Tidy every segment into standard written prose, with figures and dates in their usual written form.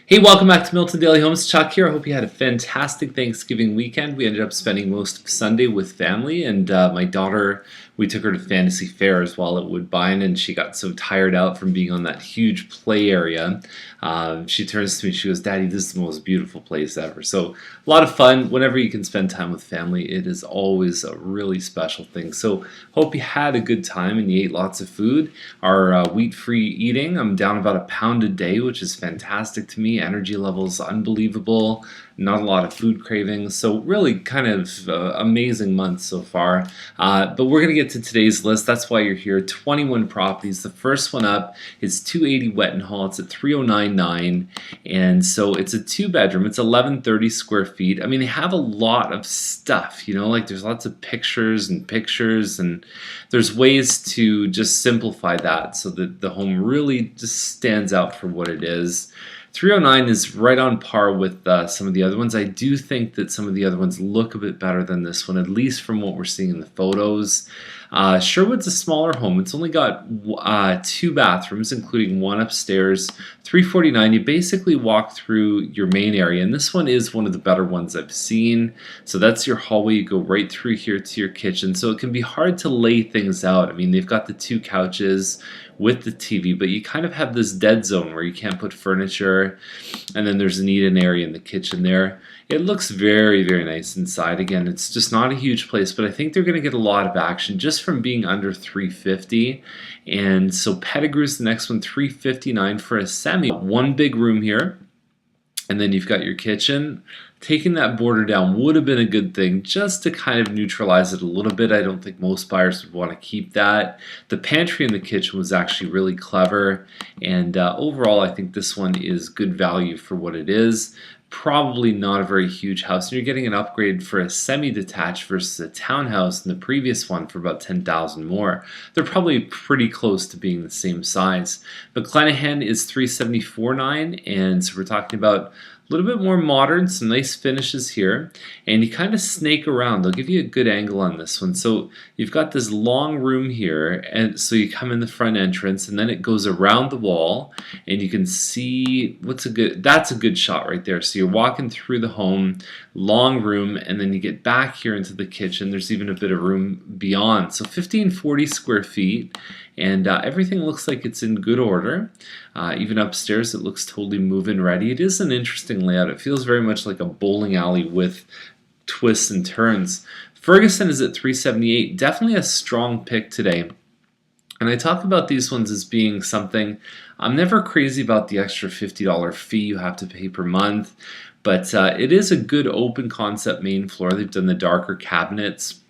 Hey, welcome back to Milton Daily Homes. Chuck here. I hope you had a fantastic Thanksgiving weekend. We ended up spending most of Sunday with family, and my daughter, we took her to Fantasy Fair as well at Woodbine, and she got so tired out from being on that huge play area. She turns to me, she goes, "Daddy, this is the most beautiful place ever." So a lot of fun. Whenever you can spend time with family, it is always a really special thing. So hope you had a good time and you ate lots of food. Our wheat-free eating, I'm down about a pound a day, which is fantastic to me. Energy levels unbelievable, not a lot of food cravings, so really kind of amazing month so far. But we're going to get to today's list. That's why you're here. 21 properties. The first one up is 280 Wettenhall. It's at 3099, and so it's a two-bedroom. It's 1130 square feet. I mean, they have a lot of stuff, like there's lots of pictures, and there's ways to just simplify that so that the home really just stands out for what it is. 309 is right on par with some of the other ones. I do think that some of the other ones look a bit better than this one, at least from what we're seeing in the photos. Sherwood's a smaller home. It's only got two bathrooms, including one upstairs. 349, you basically walk through your main area, and this one is one of the better ones I've seen. So that's your hallway. You go right through here to your kitchen, so it can be hard to lay things out. I mean, they've got the two couches with the TV, but you kind of have this dead zone where you can't put furniture, and then there's an eat-in area in the kitchen there. It looks very, very nice inside. Again, it's just not a huge place, but I think they're going to get a lot of action just from being under 350. And so Pettigrew's the next one, 359 for a semi. One big room here, and then you've got your kitchen. Taking that border down would have been a good thing just to kind of neutralize it a little bit. I don't think most buyers would want to keep that. The pantry in the kitchen was actually really clever, and overall I think this one is good value for what it is. Probably not a very huge house, and you're getting an upgrade for a semi-detached versus a townhouse in the previous one for about $10,000 more. They're probably pretty close to being the same size. McClenahan is 374.9, and so we're talking about a little bit more modern, some nice finishes here, and you kind of snake around. They'll give you a good angle on this one. So you've got this long room here, and so you come in the front entrance, and then it goes around the wall, and you can see that's a good shot right there. So you're walking through the home, long room, and then you get back here into the kitchen. There's even a bit of room beyond. So 1540 square feet, and everything looks like it's in good order. Even upstairs, it looks totally move-in ready. It is an interesting layout. It feels very much like a bowling alley with twists and turns. Ferguson is at 378. Definitely a strong pick today. And I talk about these ones as being something, I'm never crazy about the extra $50 fee you have to pay per month, but it is a good open concept main floor. They've done the darker cabinets,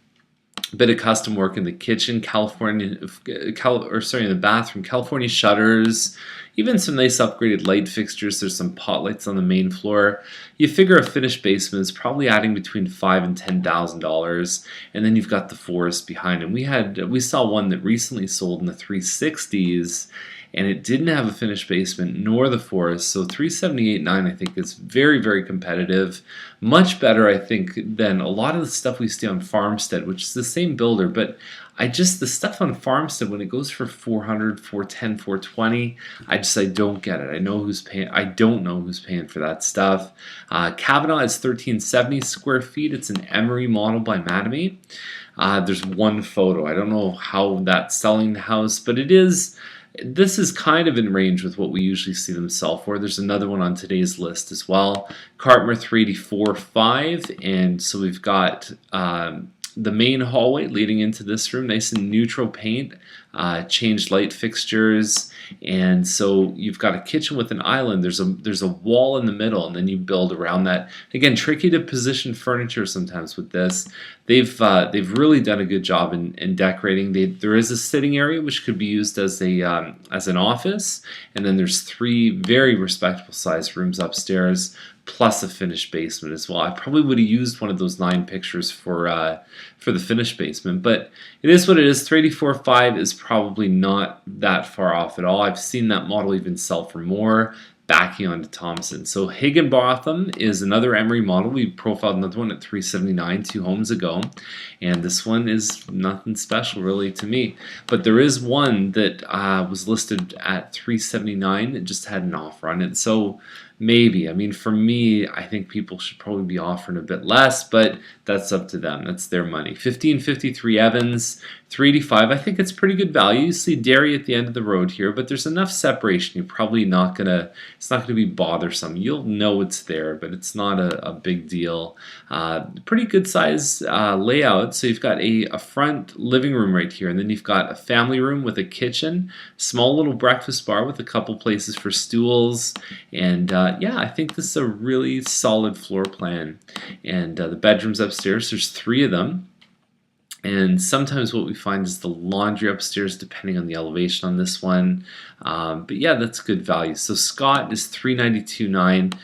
a bit of custom work in the kitchen, in the bathroom, California shutters, even some nice upgraded light fixtures. There's some pot lights on the main floor. You figure a finished basement is probably adding between $5,000 and $10,000, and then you've got the forest behind it. We saw one that recently sold in the 360s, and it didn't have a finished basement nor the forest. So 378.9 I think is very, very competitive. Much better, I think, than a lot of the stuff we see on Farmstead, which is the same builder, but the stuff on Farmstead, when it goes for 400, 410, 420, I don't get it. I don't know who's paying for that stuff. Kavanaugh is 1370 square feet. It's an Emery model by Mattamy. There's one photo. I don't know how that's selling the house, but this is kind of in range with what we usually see them sell for. There's another one on today's list as well. Cartmer 384.5, and so we've got the main hallway leading into this room, nice and neutral paint, changed light fixtures, and so you've got a kitchen with an island. There's a wall in the middle, and then you build around that. Again, tricky to position furniture sometimes with this. They've really done a good job in decorating. There is a sitting area which could be used as an office, and then there's three very respectable sized rooms upstairs, plus a finished basement as well. I probably would have used one of those 9 pictures for the finished basement, but it is what it is. 384.5 is probably not that far off at all. I've seen that model even sell for more, backing onto Thompson. So Higginbotham is another Emery model. We profiled another one at 379 2 homes ago, and this one is nothing special really to me. But there is one that was listed at 379. It just had an offer on it. So maybe. I mean, for me, I think people should probably be offering a bit less, but that's up to them. That's their money. 1553 Evans, 385. I think it's pretty good value. You see Derry at the end of the road here, but there's enough separation. You're probably not gonna. It's not gonna be bothersome. You'll know it's there, but it's not a big deal. Pretty good size layout. So you've got a front living room right here, and then you've got a family room with a kitchen, small little breakfast bar with a couple places for stools, and yeah, I think this is a really solid floor plan. And the bedrooms upstairs, there's 3 of them. And sometimes what we find is the laundry upstairs, depending on the elevation on this one. But yeah, that's good value. So Scott is $392,900.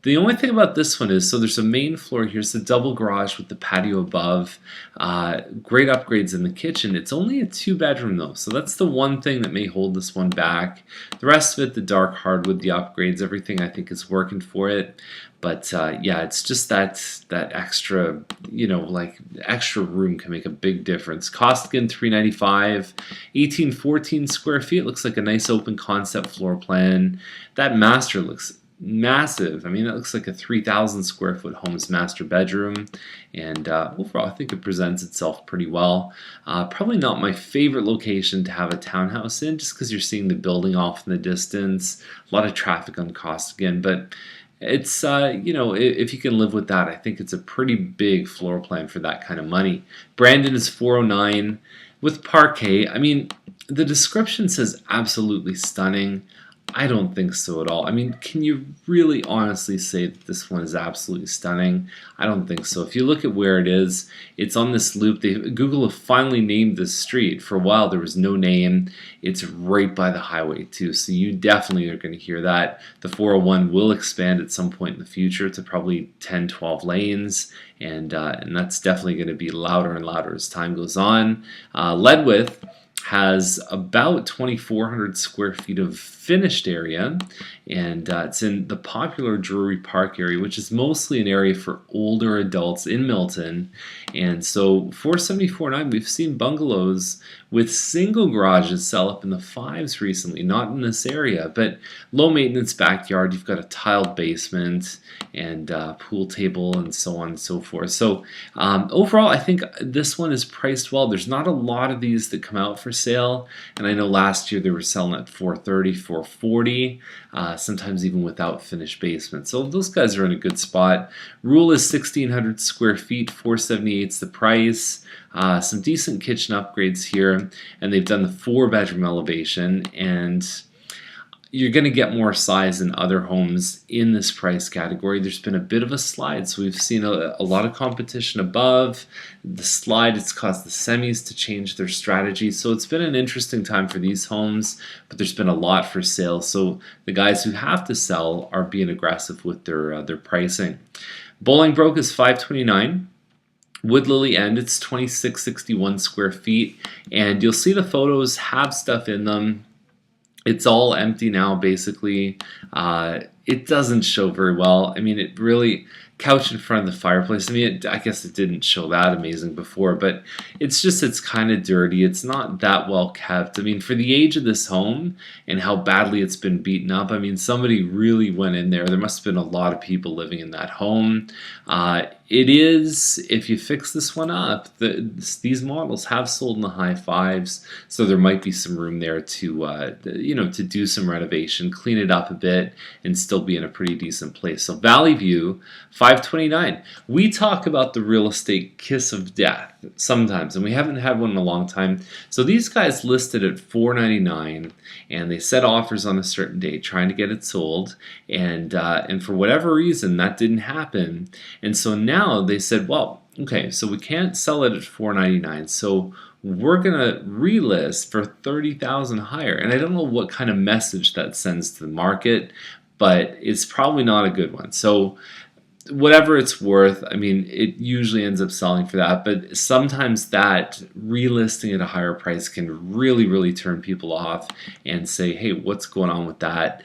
The only thing about this one is, so there's a main floor here. It's a double garage with the patio above. Great upgrades in the kitchen. It's only a 2-bedroom though, so that's the one thing that may hold this one back. The rest of it, the dark hardwood, the upgrades, everything I think is working for it. But yeah, it's just that extra, like extra room can make a big difference. Cost again $395, 1814 square feet. Looks like a nice open concept floor plan. That master looks massive. I mean, that looks like a 3,000 square foot home's master bedroom, and overall I think it presents itself pretty well. Probably not my favorite location to have a townhouse in, just because you're seeing the building off in the distance, a lot of traffic on Costigan, but it's if you can live with that, I think it's a pretty big floor plan for that kind of money. Brandon is 409 with parquet. I mean, the description says absolutely stunning. I don't think so at all. I mean, can you really honestly say that this one is absolutely stunning? I don't think so. If you look at where it is, it's on this loop. Google have finally named this street. For a while, there was no name. It's right by the highway, too, so you definitely are going to hear that. The 401 will expand at some point in the future to probably 10, 12 lanes, and that's definitely going to be louder and louder as time goes on. Ledwith has about 2,400 square feet of finished area, and it's in the popular Drury Park area, which is mostly an area for older adults in Milton. And so 474.9, we've seen bungalows with single garages sell up in the 5s recently, not in this area, but low maintenance backyard. You've got a tiled basement and pool table and so on and so forth. So overall, I think this one is priced well. There's not a lot of these that come out for sale, and I know last year they were selling at 430, 440, sometimes even without finished basement. So those guys are in a good spot. Rule is 1,600 square feet, 478 is the price. Some decent kitchen upgrades here, and they've done the 4-bedroom elevation, and you're going to get more size than other homes in this price category. There's been a bit of a slide, so we've seen a lot of competition above. The slide, it's caused the semis to change their strategy, so it's been an interesting time for these homes, but there's been a lot for sale, so the guys who have to sell are being aggressive with their pricing. Bolingbroke is $529. Wood Lily End, it's 2,661 square feet, and you'll see the photos have stuff in them. It's all empty now, basically. It doesn't show very well. I mean, it really, couch in front of the fireplace. I mean, I guess it didn't show that amazing before, but it's kind of dirty. It's not that well kept. I mean, for the age of this home and how badly it's been beaten up, I mean, somebody really went in there. There must have been a lot of people living in that home. It is, if you fix this one up, these models have sold in the high 5s, so there might be some room there to, to do some renovation, clean it up a bit, and still be in a pretty decent place. So Valley View, $529. We talk about the real estate kiss of death sometimes, and we haven't had one in a long time. So these guys listed at $499, and they set offers on a certain date, trying to get it sold, and for whatever reason that didn't happen, and so now they said, well, okay, so we can't sell it at $499, so we're gonna relist for $30,000 higher. And I don't know what kind of message that sends to the market, but it's probably not a good one. So whatever it's worth, I mean, it usually ends up selling for that, but sometimes that relisting at a higher price can really, really turn people off and say, hey, what's going on with that?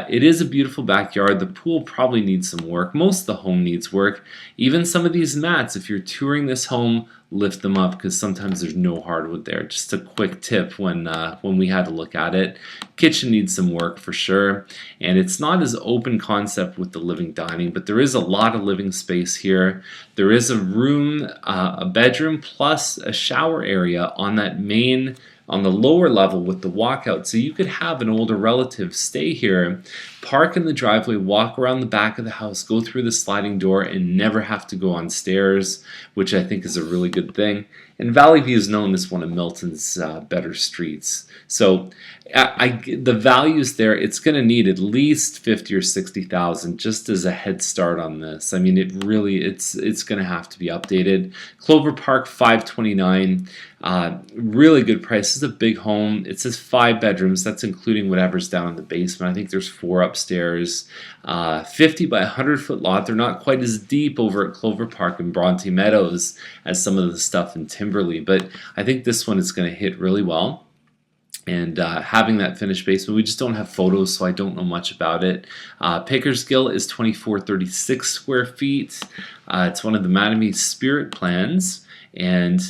It is a beautiful backyard. The pool probably needs some work. Most of the home needs work. Even some of these mats, if you're touring this home, lift them up because sometimes there's no hardwood there. Just a quick tip when we had to look at it. Kitchen needs some work for sure, and it's not as open concept with the living dining, but there is a lot of living space here. There is a room, a bedroom plus a shower area on that main, on the lower level with the walkout. So you could have an older relative stay here, park in the driveway, walk around the back of the house, go through the sliding door, and never have to go on stairs, which I think is a really good thing. And Valley View is known as one of Milton's better streets. So the values there, it's going to need at least 50 or 60,000 just as a head start on this. I mean, it's going to have to be updated. Clover Park 529, really good price. This is a big home. It says 5 bedrooms. That's including whatever's down in the basement. I think there's 4 upstairs. 50 by 100-foot lot. They're not quite as deep over at Clover Park and Bronte Meadows as some of the stuff in Timberley, but I think this one is going to hit really well. And having that finished basement, we just don't have photos, so I don't know much about it. Pickersgill is 2436 square feet. It's one of the Mattamy Spirit plans, and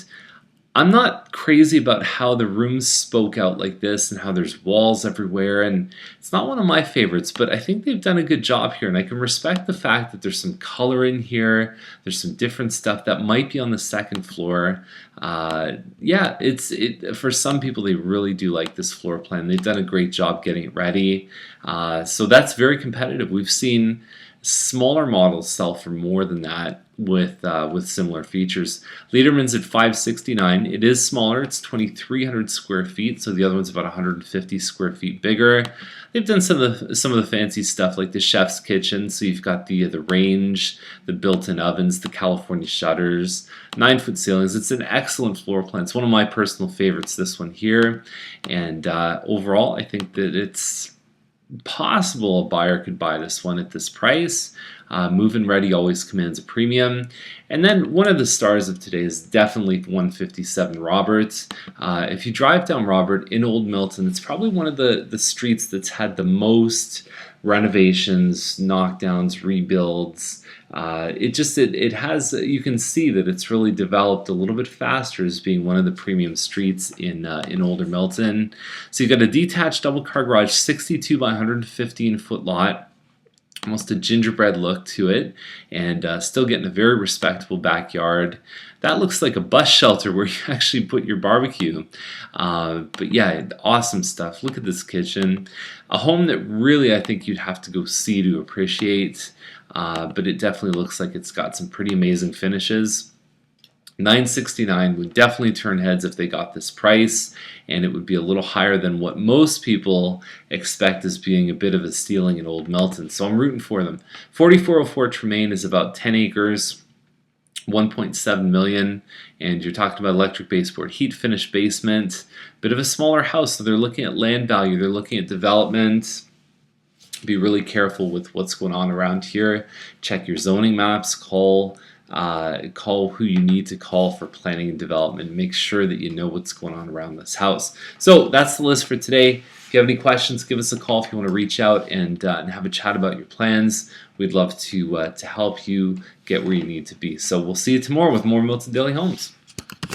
I'm not crazy about how the rooms spoke out like this and how there's walls everywhere, and it's not one of my favorites, but I think they've done a good job here, and I can respect the fact that there's some color in here. There's some different stuff that might be on the second floor. Yeah, for some people, they really do like this floor plan. They've done a great job getting it ready. So that's very competitive. We've seen smaller models sell for more than that with similar features. Lederman's at 569. It is smaller. It's 2,300 square feet, so the other one's about 150 square feet bigger. They've done some of the fancy stuff like the chef's kitchen. So you've got the range, the built-in ovens, the California shutters, 9-foot ceilings. It's an excellent floor plan. It's one of my personal favorites, this one here. And overall, I think that it's possible a buyer could buy this one at this price. Move-in ready always commands a premium. And then one of the stars of today is definitely 157 Robert. If you drive down Robert in Old Milton, it's probably one of the streets that's had the most renovations, knockdowns, rebuilds. It has, you can see that it's really developed a little bit faster as being one of the premium streets in Older Milton. So you've got a detached double car garage, 62 by 115 foot lot. Almost a gingerbread look to it, and still getting a very respectable backyard. That looks like a bus shelter where you actually put your barbecue. But yeah, awesome stuff. Look at this kitchen. A home that really I think you'd have to go see to appreciate, but it definitely looks like it's got some pretty amazing finishes. $969 would definitely turn heads if they got this price, and it would be a little higher than what most people expect as being a bit of a stealing in Old Milton. So I'm rooting for them. 4404 Tremaine is about 10 acres, 1.7 million, and you're talking about electric baseboard, heat finish basement, bit of a smaller house, so they're looking at land value, they're looking at development. Be really careful with what's going on around here. Check your zoning maps, call who you need to call for planning and development. Make sure that you know what's going on around this house. So that's the list for today. If you have any questions, give us a call if you want to reach out and have a chat about your plans. We'd love to help you get where you need to be. So we'll see you tomorrow with more Milton Daily Homes.